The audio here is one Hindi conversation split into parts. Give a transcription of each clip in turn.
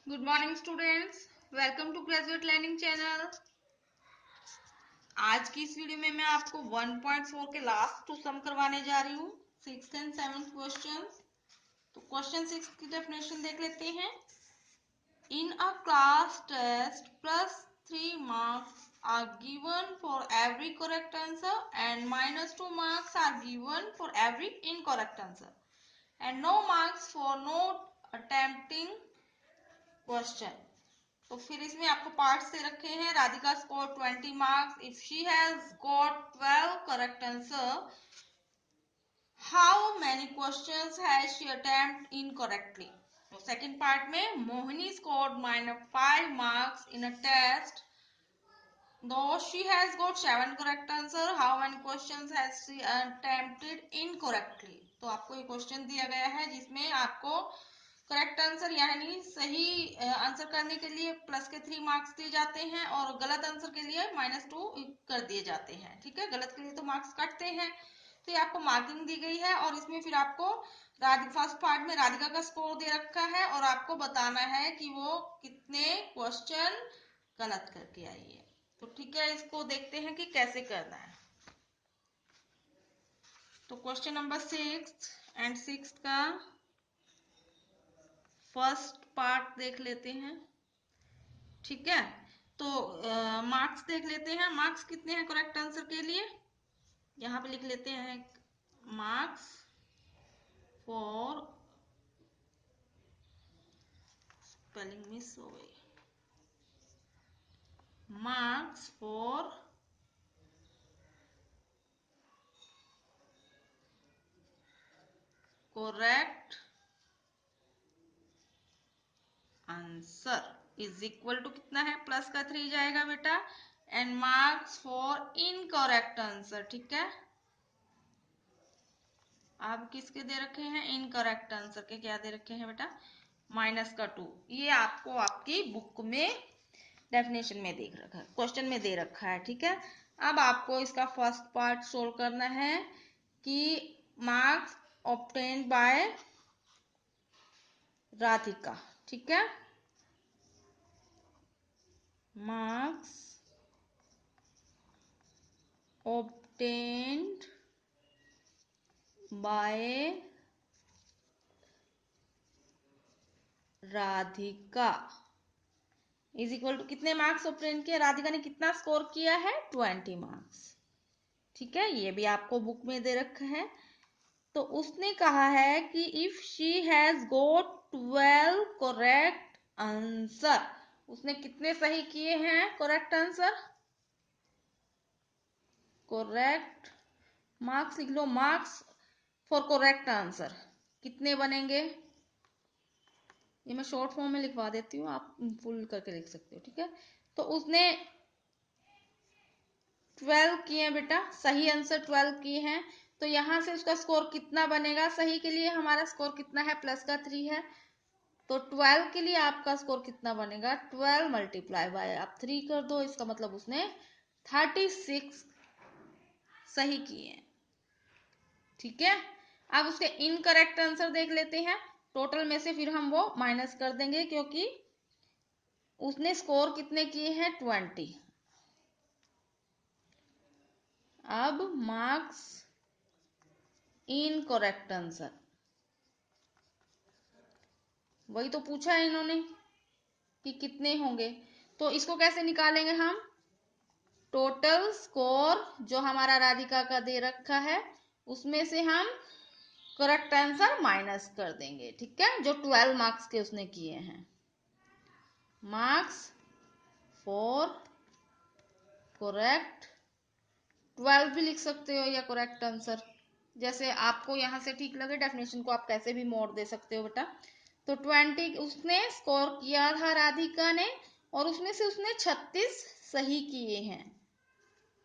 Good morning students, welcome to graduate learning channel. आज की इस वीडियो में मैं आपको 1.4 के लास्ट टू सम करवाने जा रही हूँ, 6th एंड 7th क्वेश्चन। तो क्वेश्चन 6 की डेफिनेशन देख लेते हैं। In a class test plus 3 marks are given for every correct answer and -2 marks are given for every incorrect answer and no marks for not attempting question. तो फिर इसमें आपको पार्ट्स दे रखे हैं। Radhika score 20 marks if she has got 12 correct answer. How many questions has she attempt incorrectly. तो सेकंड पार्ट में Mohini scored -5 marks in a test though she has got 7 correct answer. How many questions has she attempted incorrectly? तो आपको ये क्वेश्चन दिया गया है जिसमें आपको करेक्ट आंसर यानी सही आंसर करने के लिए प्लस के 3 मार्क्स दिए जाते हैं और गलत आंसर के लिए -2 कर दिए जाते हैं। ठीक है, गलत के लिए तो मार्क्स कटते हैं। तो ये आपको मार्किंग दी गई है और इसमें फिर आपको फर्स्ट पार्ट में राधिका का स्कोर दे रखा है और आपको बताना है कि वो कितने क्वेश्चन गलत करके आई है। तो ठीक है, इसको देखते हैं कि कैसे करना है। तो क्वेश्चन नंबर 6 एंड 6 का फर्स्ट पार्ट देख लेते हैं। ठीक है, तो मार्क्स देख लेते हैं। मार्क्स कितने हैं करेक्ट आंसर के लिए? यहाँ पे लिख लेते हैं मार्क्स फॉर, स्पेलिंग मिस हो गई, marks for correct answer is equal to कितना है? प्लस का 3 जाएगा बेटा, and marks for incorrect answer. ठीक है, आप किसके दे रखे हैं? इनकरेक्ट आंसर के क्या दे रखे हैं बेटा? -2। ये आपको आपकी बुक में डेफिनेशन में देख रखा है, क्वेश्चन में दे रखा है। ठीक है, अब आपको इसका फर्स्ट पार्ट सोल्व करना है कि मार्क्स ऑब्टेन्ड बाय राधिका। ठीक है, marks obtained by Radhika is equal to कितने मार्क्स ऑब्टेन किया? राधिका ने कितना स्कोर किया है? 20 मार्क्स। ठीक है, ये भी आपको बुक में दे रखा है। तो उसने कहा है कि if she has got 12 correct answer, उसने कितने सही किए हैं करेक्ट आंसर? करेक्ट मार्क्स लिख लो, मार्क्स फॉर करेक्ट आंसर कितने बनेंगे? ये मैं शॉर्ट फॉर्म में लिखवा देती हूँ, आप फुल करके लिख सकते हो। ठीक है, तो उसने 12 किए हैं बेटा, सही आंसर 12 किए हैं। तो यहां से उसका स्कोर कितना बनेगा? सही के लिए हमारा स्कोर कितना है? प्लस का 3 है। तो 12 के लिए आपका स्कोर कितना बनेगा? 12 मल्टीप्लाई बाय आप 3 कर दो, इसका मतलब उसने 36 सही किए हैं। ठीक है, अब उसके इनकरेक्ट आंसर देख लेते हैं। टोटल में से फिर हम वो माइनस कर देंगे क्योंकि उसने स्कोर कितने किए हैं? 20। अब मार्क्स इनकरेक्ट आंसर, वही तो पूछा है इन्होंने कि कितने होंगे। तो इसको कैसे निकालेंगे हम? टोटल स्कोर जो हमारा राधिका का दे रखा है उसमें से हम करेक्ट आंसर माइनस कर देंगे। ठीक है, जो 12 मार्क्स के उसने किए हैं। मार्क्स फॉर करेक्ट 12 भी लिख सकते हो या करेक्ट आंसर, जैसे आपको यहां से ठीक लगे। डेफिनेशन को आप कैसे भी मोड़ दे सकते हो बेटा। तो 20 उसने स्कोर किया था राधिका ने और उसमें से उसने 36 सही किए हैं।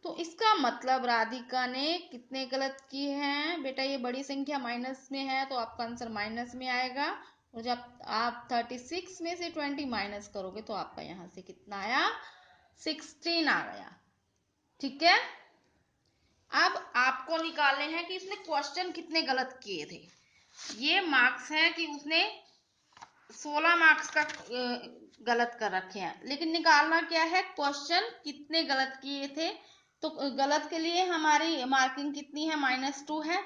तो इसका मतलब राधिका ने कितने गलत किए हैं बेटा? ये बड़ी संख्या माइनस में है तो आपका आंसर माइनस में आएगा, और जब आप 36 में से 20 माइनस करोगे तो आपका यहाँ से कितना आया? 16 आ गया। ठीक है, अब आपको निकालने हैं कि इसने क्वेश्चन कितने गलत किए थे। ये मार्क्स है कि उसने 16 मार्क्स का गलत कर रखे हैं, लेकिन निकालना क्या है, क्वेश्चन कितने गलत किए थे। तो गलत के लिए हमारी मार्किंग कितनी है, -2 है।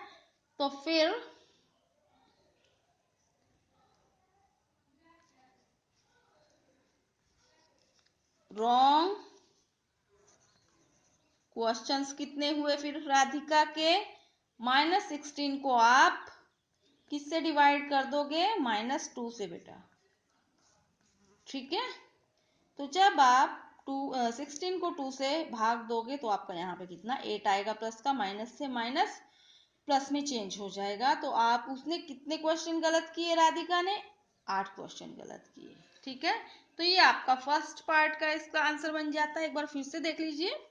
तो फिर रॉन्ग क्वेश्चंस कितने हुए फिर राधिका के, -16 को आप किससे डिवाइड कर दोगे, -2 से बेटा। ठीक है, तो जब आप 16 को 2 से भाग दोगे तो आपका यहाँ पे कितना 8 आएगा, प्लस का माइनस से माइनस प्लस में चेंज हो जाएगा। तो आप उसने कितने क्वेश्चन गलत किए, राधिका ने 8 क्वेश्चन गलत किए। ठीक है, तो ये आपका फर्स्ट पार्ट का इसका आंसर बन जाता है। एक बार फिर से देख लीजिए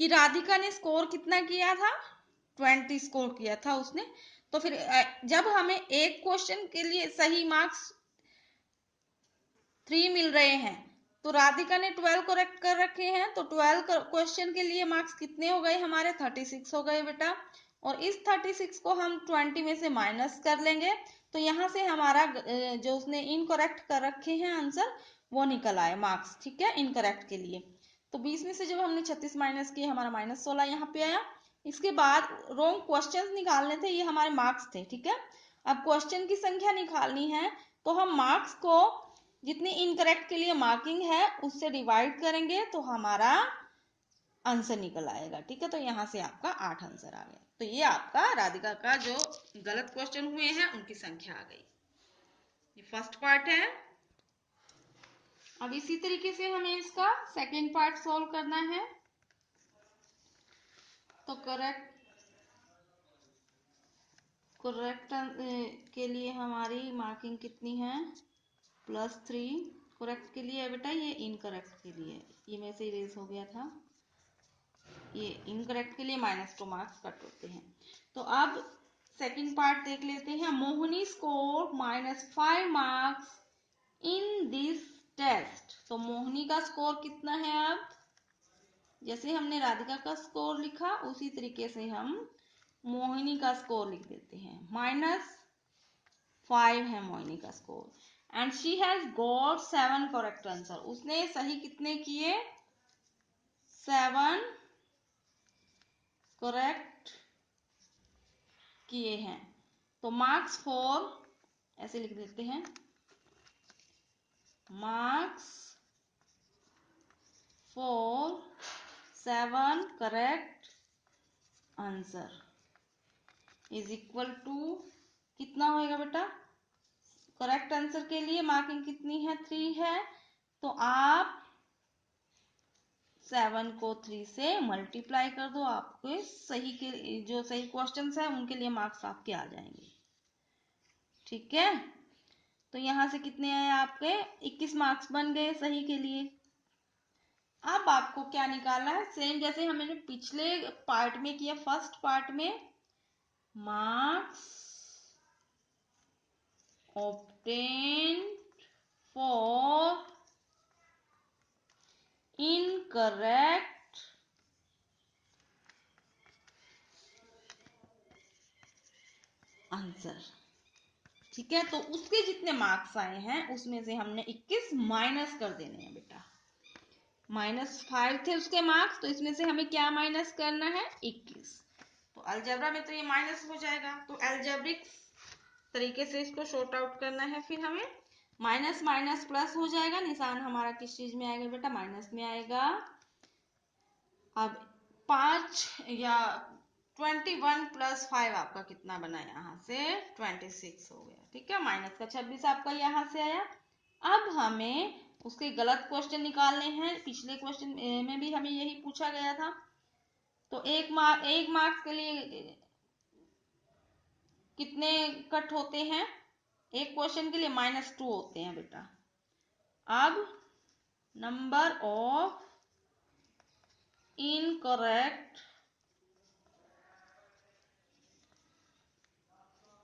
कि राधिका ने स्कोर कितना किया था, 20 स्कोर किया था उसने। तो फिर जब हमें एक क्वेश्चन के लिए सही मार्क्स 3 मिल रहे हैं, तो राधिका ने 12 करेक्ट कर रखे हैं, तो 12 क्वेश्चन के लिए मार्क्स कितने हो गए हमारे, 36 हो गए बेटा। और इस 36 को हम 20 में से माइनस कर लेंगे, तो यहाँ से हमारा जो उसने इनकरेक्ट कर रखे हैं आंसर वो निकल आए मार्क्स। ठीक है, इनकरेक्ट के लिए। तो 20 में से जब हमने 36 माइनस किए, हमारा -16 यहाँ पे आया। इसके बाद रॉन्ग क्वेश्चंस निकालने थे, ये हमारे मार्क्स थे। ठीक है, अब क्वेश्चन की संख्या निकालनी है, तो हम मार्क्स को जितनी इनकरेक्ट के लिए मार्किंग है उससे डिवाइड करेंगे तो हमारा आंसर निकल आएगा। ठीक है, तो यहाँ से आपका 8 आंसर आ गया। तो ये आपका राधिका का जो गलत क्वेश्चन हुए हैं उनकी संख्या आ गई। ये फर्स्ट पार्ट है। अब इसी तरीके से हमें इसका सेकेंड पार्ट सॉल्व करना है। तो करेक्ट के लिए हमारी मार्किंग कितनी है, +3। करेक्ट के लिए है बेटा, ये इनकरेक्ट के लिए, ये मेरे से इरेज हो गया था। ये इनकरेक्ट के लिए -2 मार्क्स कट होते हैं। तो अब सेकंड पार्ट देख लेते हैं। Mohini score -5 marks in this test. तो मोहिनी का स्कोर कितना है, अब जैसे हमने राधिका का स्कोर लिखा उसी तरीके से हम मोहिनी का स्कोर लिख देते हैं। -5 है मोहिनी का score and she has got 7 correct answer. उसने सही कितने किए, 7 करेक्ट किए हैं। तो मार्क्स फॉर, ऐसे लिख देते हैं, marks for 7 correct answer is equal to कितना होएगा बेटा, करेक्ट आंसर के लिए मार्किंग कितनी है, 3 है। तो आप 7 को 3 से मल्टीप्लाई कर दो, आपके सही के जो सही क्वेश्चंस है उनके लिए मार्क्स आपके आ जाएंगे। ठीक है, तो यहां से कितने आए आपके, 21 मार्क्स बन गए सही के लिए। अब आपको क्या निकालना है, सेम जैसे हमने पिछले पार्ट में किया, फर्स्ट पार्ट में marks obtained for incorrect answer. ठीक है, तो उसके जितने मार्क्स आए हैं उसमें से हमने 21 माइनस कर देने हैं बेटा। -5 थे उसके मार्क्स, तो इसमें से हमें क्या माइनस करना है, 21। तो अलजेब्रा में तो ये माइनस हो जाएगा, तो अलजेब्रिक तरीके से इसको शॉर्ट आउट करना है। फिर हमें माइनस माइनस प्लस हो जाएगा, निशान हमारा किस चीज में आएगा बेटा, माइनस में आएगा। अब 5 या 21 + 5 आपका कितना बना, यहाँ से 26 हो गया। ठीक है, माइनस का 26 आपका यहाँ से आया। अब हमें उसके गलत क्वेश्चन निकालने हैं। पिछले क्वेश्चन में भी हमें यही पूछा गया था। तो एक मार्क्स के लिए कितने कट होते हैं, एक क्वेश्चन के लिए -2 होते हैं बेटा। अब number of incorrect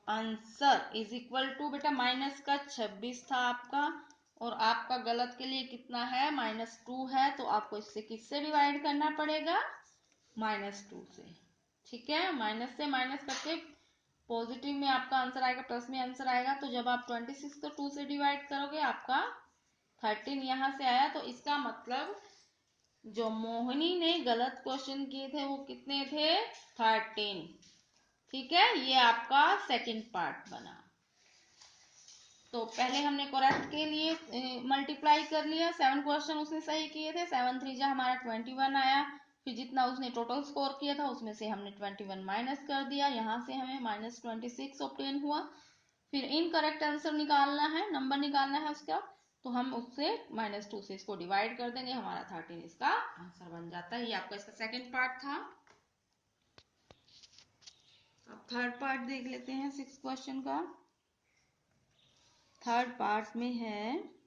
answer is equal to बेटा, माइनस का 26 था आपका, और आपका गलत के लिए कितना है, -2 है। तो आपको इससे किससे डिवाइड करना पड़ेगा, -2 से। ठीक है, माइनस से माइनस करके पॉजिटिव में आपका आंसर आएगा, प्लस में आंसर आएगा। तो जब आप 26 को 2 से डिवाइड करोगे आपका 13 यहाँ से आया। तो इसका मतलब जो मोहिनी ने गलत क्वेश्चन किए थे वो कितने थे? 13। ठीक है, ये आपका सेकंड पार्ट बना। तो पहले हमने करेक्ट के लिए मल्टीप्लाई कर लिया, 7 क्वेश्चन उसने सही किए थे, 7 3 हमारा 21 आया। फिर जितना उसने टोटल स्कोर किया था उसमें से हमने 21 माइनस कर दिया, यहाँ से हमें -26 ऑब्टेन हुआ। फिर इनकरेक्ट आंसर निकालना है, नंबर निकालना है उसका, तो हम उससे -2 से इसको डिवाइड कर देंगे, हमारा 13 इसका आंसर बन जाता है। ये आपका इसका सेकंड पार्ट था। अब थर्ड पार्ट देख लेते हैं 6 क्वेश्चन का। थर्ड पार्ट में है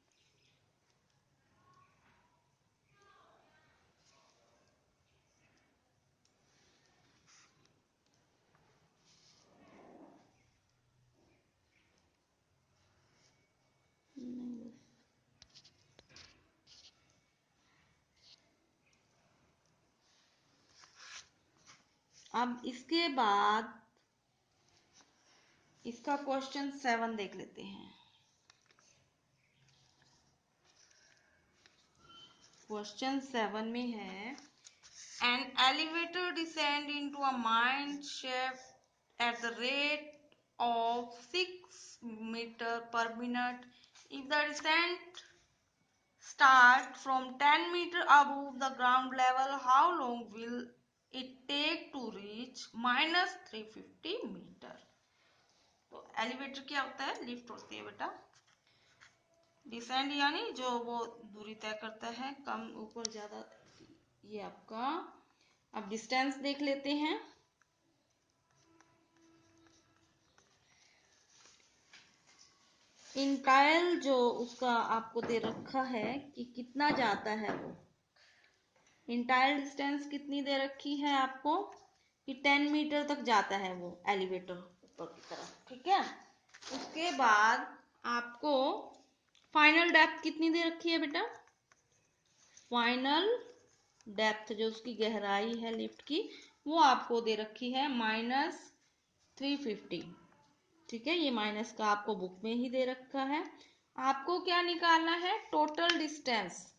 अब इसके बाद इसका क्वेश्चन 7 देख लेते हैं। क्वेश्चन 7 में है an elevator descend into a mine shaft at the rate of 6 meter per minute. If the descent start from 10 meter above the ground level, how long will it take to reach -350 meter? तो एलिवेटर क्या होता है? लिफ्ट होती है बेटा। डिसेंड यानी जो वो दूरी तय करता है, कम ऊपर ज्यादा। ये आपका अब डिस्टेंस देख लेते हैं। इंटाइल जो उसका आपको दे रखा है कि कितना जाता है, वो इंटाइल डिस्टेंस कितनी दे रखी है आपको कि 10 मीटर तक जाता है वो एलिवेटर ऊपर की तरफ। ठीक है, उसके बाद आपको फाइनल डेप्थ कितनी दे रखी है बेटा? फाइनल डेप्थ जो उसकी गहराई है लिफ्ट की, वो आपको दे रखी है -350। ठीक है, ये माइनस का आपको बुक में ही दे रखा है। आपको क्या निकालना है? Total distance.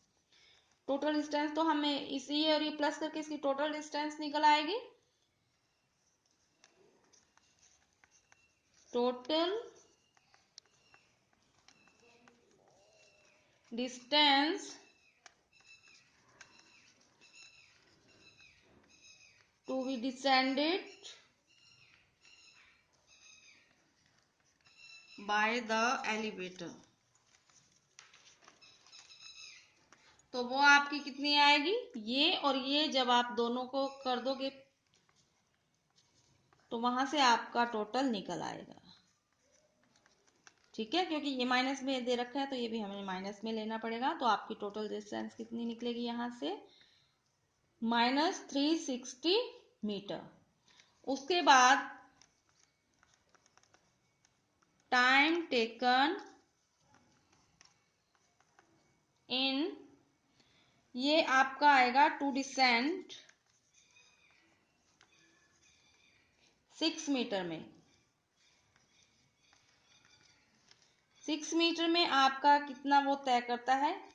टोटल डिस्टेंस तो हमें इसी और ये प्लस करके इसकी टोटल डिस्टेंस निकल आएगी। Total distance to be descended by the elevator, तो वो आपकी कितनी आएगी? ये और ये जब आप दोनों को कर दोगे तो वहां से आपका टोटल निकल आएगा। ठीक है, क्योंकि ये माइनस में दे रखा है तो ये भी हमें माइनस में लेना पड़ेगा। तो आपकी टोटल डिस्टेंस कितनी निकलेगी? यहाँ से -360 मीटर। उसके बाद टाइम टेकन इन, ये आपका आएगा टू डिसेंड 6 मीटर में। 6 मीटर में आपका कितना वो तय करता है?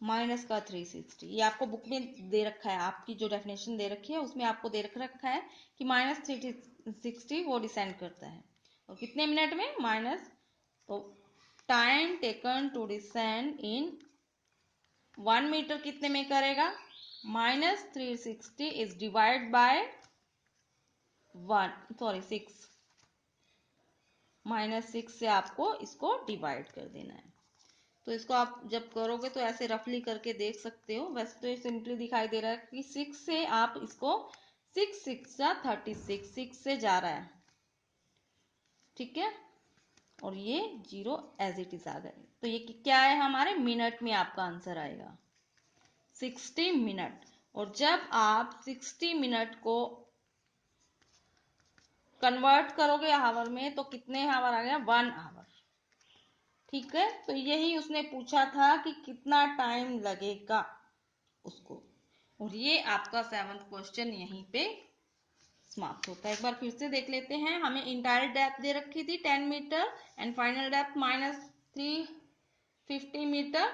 माइनस का 360। ये आपको बुक में दे रखा है, आपकी जो डेफिनेशन दे रखी है उसमें आपको दे रखा है कि -360 वो डिसेंड करता है। और कितने मिनट में? माइनस, तो time taken to descend in 1 metre कितने में करेगा? -360 इज डिवाइड बाय 6, -6 से आपको इसको डिवाइड कर देना है। तो इसको आप जब करोगे तो ऐसे रफली करके देख सकते हो। वैसे तो ये सिंपली दिखाई दे रहा है कि 6 से आप इसको 6 6 36, 6 से जा रहा है। ठीक है, और ये 0 एज इट इज आ गए। तो ये क्या है? हमारे मिनट में आपका आंसर आएगा 60 मिनट। और जब आप 60 मिनट को कन्वर्ट करोगे आवर में तो कितने आवर आ गया? 1 आवर। ठीक है, तो यही उसने पूछा था कि कितना टाइम लगेगा उसको। और ये आपका 7th क्वेश्चन यहीं पे समाप्त होता है। एक बार फिर से देख लेते हैं। हमें इंटायर डेप्थ दे रखी थी 10 metre and final depth -350 metre.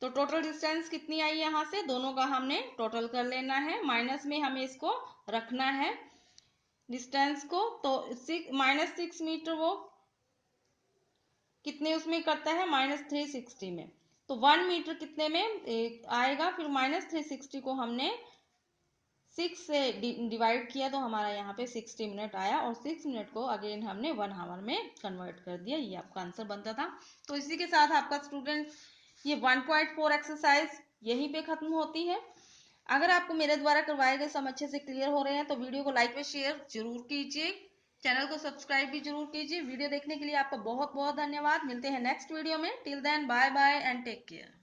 तो टोटल डिस्टेंस कितनी आई यहाँ से, दोनों का हमने टोटल कर लेना है। माइनस में हमें इसको रखना है डिस्टेंस को। तो -6 मीटर वो कितने उसमें करता है, -360 में। तो 1 मीटर कितने में आएगा, फिर -360 को हमने 6 से डिवाइड किया तो हमारा यहाँ पे 60 मिनट आया और 6 मिनट को अगेन हमने 1 आवर में कन्वर्ट कर दिया। ये आपका आंसर बनता था। तो इसी के साथ आपका स्टूडेंट ये 1.4 एक्सरसाइज यहीं पे खत्म होती है। अगर आपको मेरे द्वारा करवाए गए सम अच्छे से क्लियर हो रहे हैं तो वीडियो को लाइक व शेयर जरूर कीजिए, चैनल को सब्सक्राइब भी जरूर कीजिए। वीडियो देखने के लिए आपका बहुत बहुत धन्यवाद। मिलते हैं नेक्स्ट वीडियो में। Till then bye bye and take care.